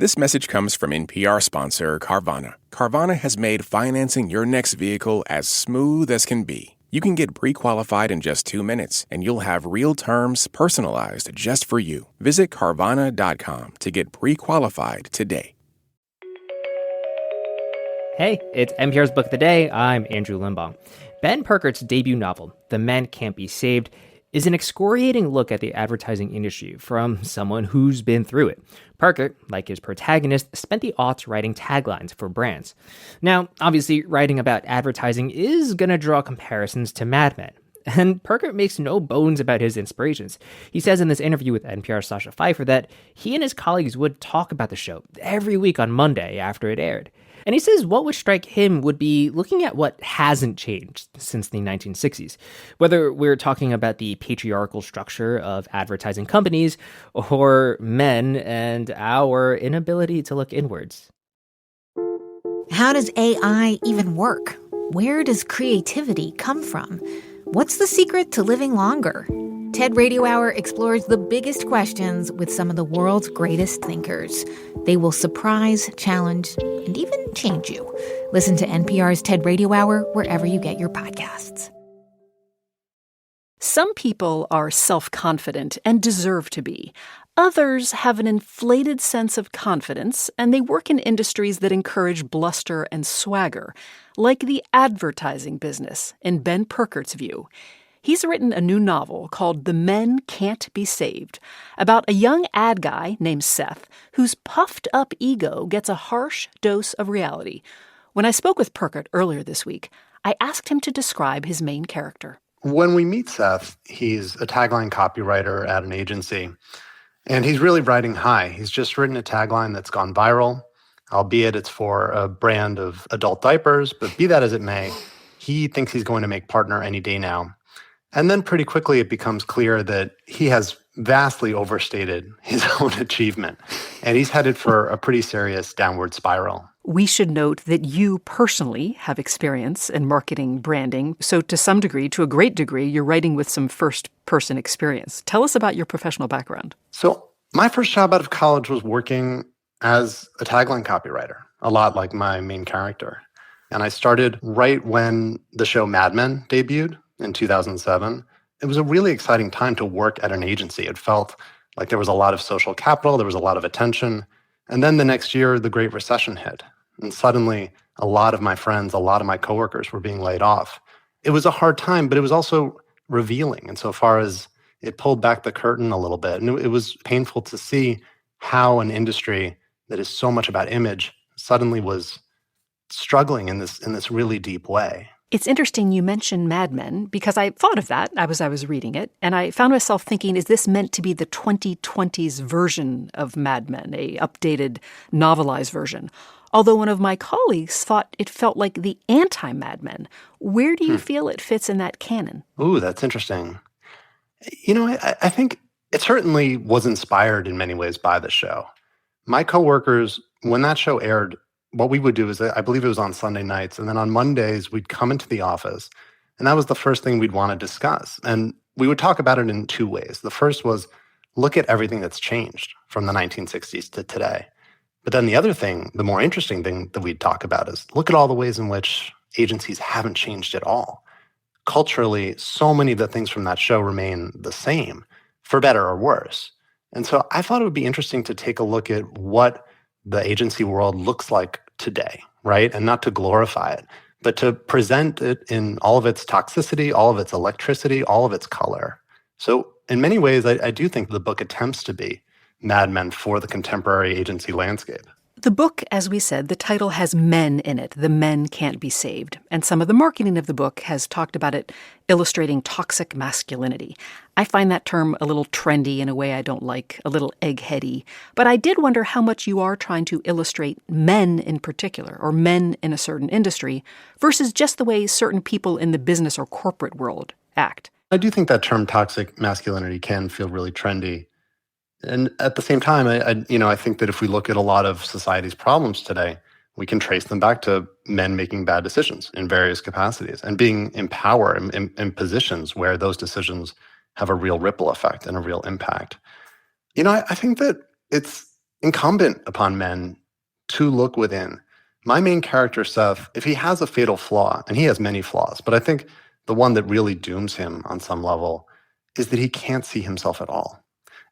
This message comes from NPR sponsor Carvana. Carvana has made financing your next vehicle as smooth as can be. You can get pre-qualified in just 2 minutes, and you'll have real terms personalized just for you. Visit Carvana.com to get pre-qualified today. Hey, it's NPR's Book of the Day. I'm Andrew Limbong. Ben Purkert's debut novel, The Men Cant Be Saved, is an excoriating look at the advertising industry from someone who's been through it. Purkert, like his protagonist, spent the aughts writing taglines for brands. Now, obviously, writing about advertising is going to draw comparisons to Mad Men. And Purkert makes no bones about his inspirations. He says in this interview with NPR's Sacha Pfeiffer that he and his colleagues would talk about the show every week on Monday after it aired. And he says what would strike him would be looking at what hasn't changed since the 1960s, whether we're talking about the patriarchal structure of advertising companies or men and our inability to look inwards. How does AI even work? Where does creativity come from? What's the secret to living longer? TED Radio Hour explores the biggest questions with some of the world's greatest thinkers. They will surprise, challenge, and even change you. Listen to NPR's TED Radio Hour wherever you get your podcasts. Some people are self-confident and deserve to be. Others have an inflated sense of confidence, and they work in industries that encourage bluster and swagger, like the advertising business, in Ben Purkert's view. He's written a new novel called The Men Cant Be Saved, about a young ad guy named Seth whose puffed-up ego gets a harsh dose of reality. When I spoke with Purkert earlier this week, I asked him to describe his main character. When we meet Seth, he's a tagline copywriter at an agency, and he's really riding high. He's just written a tagline that's gone viral, albeit it's for a brand of adult diapers, but be that as it may, he thinks he's going to make partner any day now. And then pretty quickly it becomes clear that he has vastly overstated his own achievement, and he's headed for a pretty serious downward spiral. We should note that you personally have experience in marketing branding, so to some degree, to a great degree, you're writing with some first-person experience. Tell us about your professional background. So my first job out of college was working as a tagline copywriter, a lot like my main character. And I started right when the show Mad Men debuted in 2007. It was a really exciting time to work at an agency. It felt like there was a lot of social capital, there was a lot of attention. And then the next year, the Great Recession hit. And suddenly, a lot of my friends, a lot of my coworkers were being laid off. It was a hard time, but it was also revealing insofar as it pulled back the curtain a little bit. And it was painful to see how an industry that is so much about image suddenly was struggling in this really deep way. It's interesting you mentioned Mad Men, because I thought of that as I was reading it, and I found myself thinking, is this meant to be the 2020s version of Mad Men, a updated, novelized version? Although one of my colleagues thought it felt like the anti-Mad Men. Where do you feel it fits in that canon? Ooh, that's interesting. You know, I think it certainly was inspired in many ways by the show. My coworkers, when that show aired, what we would do is, I believe it was on Sunday nights, and then on Mondays, we'd come into the office, and that was the first thing we'd want to discuss. And we would talk about it in two ways. The first was, look at everything that's changed from the 1960s to today. But then the other thing, the more interesting thing that we'd talk about is, look at all the ways in which agencies haven't changed at all. Culturally, so many of the things from that show remain the same, for better or worse. And so I thought it would be interesting to take a look at what the agency world looks like today, right? And not to glorify it, but to present it in all of its toxicity, all of its electricity, all of its color. So in many ways, I do think the book attempts to be Mad Men for the contemporary agency landscape. The book, as we said, the title has men in it. The Men Cant Be Saved. And some of the marketing of the book has talked about it illustrating toxic masculinity. I find that term a little trendy in a way I don't like, a little eggheady. But I did wonder how much you are trying to illustrate men in particular, or men in a certain industry, versus just the way certain people in the business or corporate world act. I do think that term toxic masculinity can feel really trendy. And at the same time, I think that if we look at a lot of society's problems today, we can trace them back to men making bad decisions in various capacities and being in power in positions where those decisions have a real ripple effect and a real impact. You know, I think that it's incumbent upon men to look within. My main character, Seth, if he has a fatal flaw, and he has many flaws, but I think the one that really dooms him on some level is that he can't see himself at all.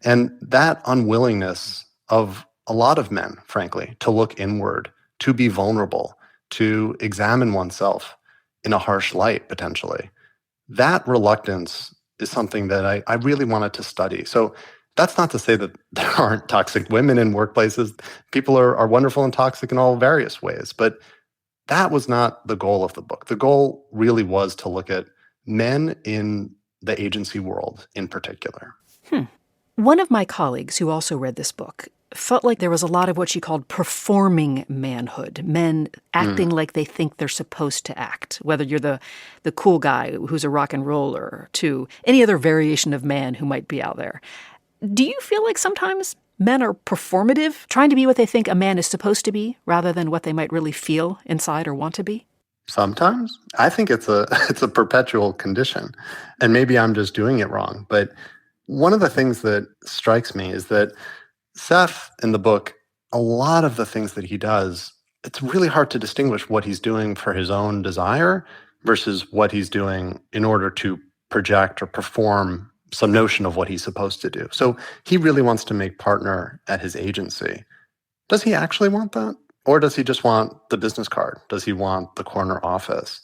And that unwillingness of a lot of men, frankly, to look inward, to be vulnerable, to examine oneself in a harsh light, potentially, that reluctance is something that I really wanted to study. So that's not to say that there aren't toxic women in workplaces. People are wonderful and toxic in all various ways. But that was not the goal of the book. The goal really was to look at men in the agency world in particular. One of my colleagues who also read this book felt like there was a lot of what she called performing manhood, men acting like they think they're supposed to act, whether you're the cool guy who's a rock and roller to any other variation of man who might be out there. Do you feel like sometimes men are performative, trying to be what they think a man is supposed to be rather than what they might really feel inside or want to be? Sometimes. I think it's a perpetual condition. And maybe I'm just doing it wrong. But one of the things that strikes me is that Seth, in the book, a lot of the things that he does, it's really hard to distinguish what he's doing for his own desire versus what he's doing in order to project or perform some notion of what he's supposed to do. So he really wants to make partner at his agency. Does he actually want that? Or does he just want the business card? Does he want the corner office?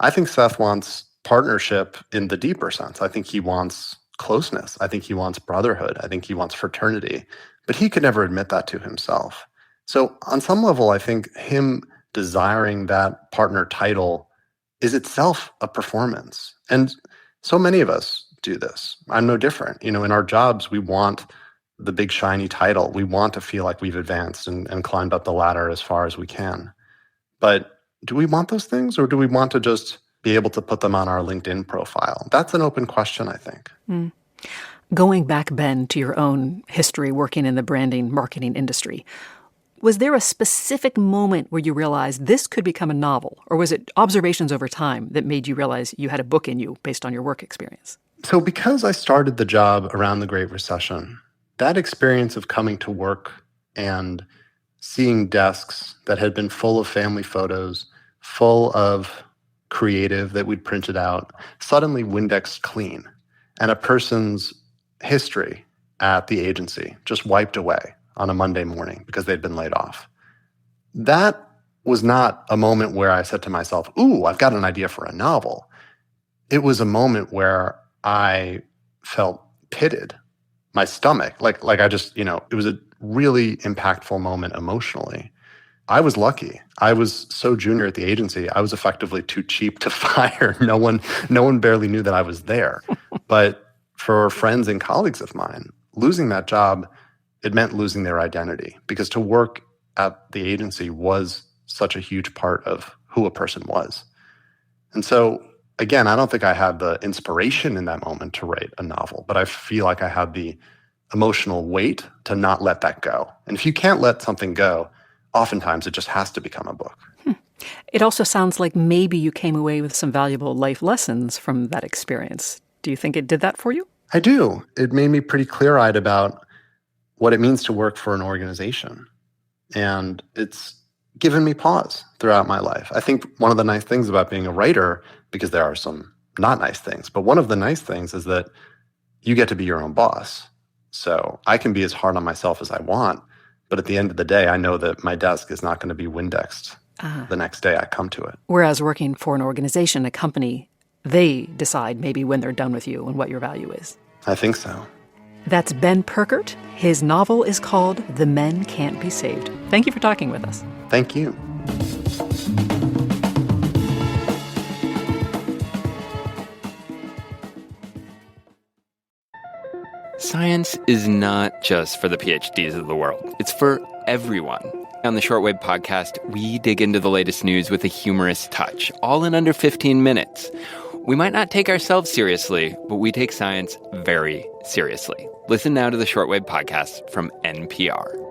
I think Seth wants partnership in the deeper sense. I think he wants closeness. I think he wants brotherhood. I think he wants fraternity. But he could never admit that to himself. So on some level, I think him desiring that partner title is itself a performance. And so many of us do this. I'm no different. In our jobs, we want the big shiny title. We want to feel like we've advanced and climbed up the ladder as far as we can. But do we want those things, or do we want to just be able to put them on our LinkedIn profile? That's an open question, I think. Going back, Ben, to your own history working in the branding marketing industry, was there a specific moment where you realized this could become a novel? Or was it observations over time that made you realize you had a book in you based on your work experience? So because I started the job around the Great Recession, that experience of coming to work and seeing desks that had been full of family photos, full of creative that we'd printed out, suddenly Windexed clean, and a person's history at the agency just wiped away on a Monday morning because they'd been laid off. That was not a moment where I said to myself, ooh, I've got an idea for a novel. It was a moment where I felt pitted. My stomach, like I just, it was a really impactful moment emotionally. I was lucky. I was so junior at the agency, I was effectively too cheap to fire. No one barely knew that I was there. But for friends and colleagues of mine, losing that job, it meant losing their identity, because to work at the agency was such a huge part of who a person was. And so, again, I don't think I had the inspiration in that moment to write a novel, but I feel like I had the emotional weight to not let that go. And if you can't let something go, oftentimes it just has to become a book. It also sounds like maybe you came away with some valuable life lessons from that experience. Do you think it did that for you? I do. It made me pretty clear-eyed about what it means to work for an organization. And it's given me pause throughout my life. I think one of the nice things about being a writer, because there are some not nice things, but one of the nice things is that you get to be your own boss. So I can be as hard on myself as I want, but at the end of the day, I know that my desk is not going to be Windexed the next day I come to it. Whereas working for an organization, a company, they decide maybe when they're done with you and what your value is. I think so. That's Ben Purkert. His novel is called The Men Cant Be Saved. Thank you for talking with us. Thank you. Science is not just for the PhDs of the world. It's for everyone. On the Shortwave podcast, we dig into the latest news with a humorous touch, all in under 15 minutes. We might not take ourselves seriously, but we take science very seriously. Listen now to the Shortwave podcast from NPR.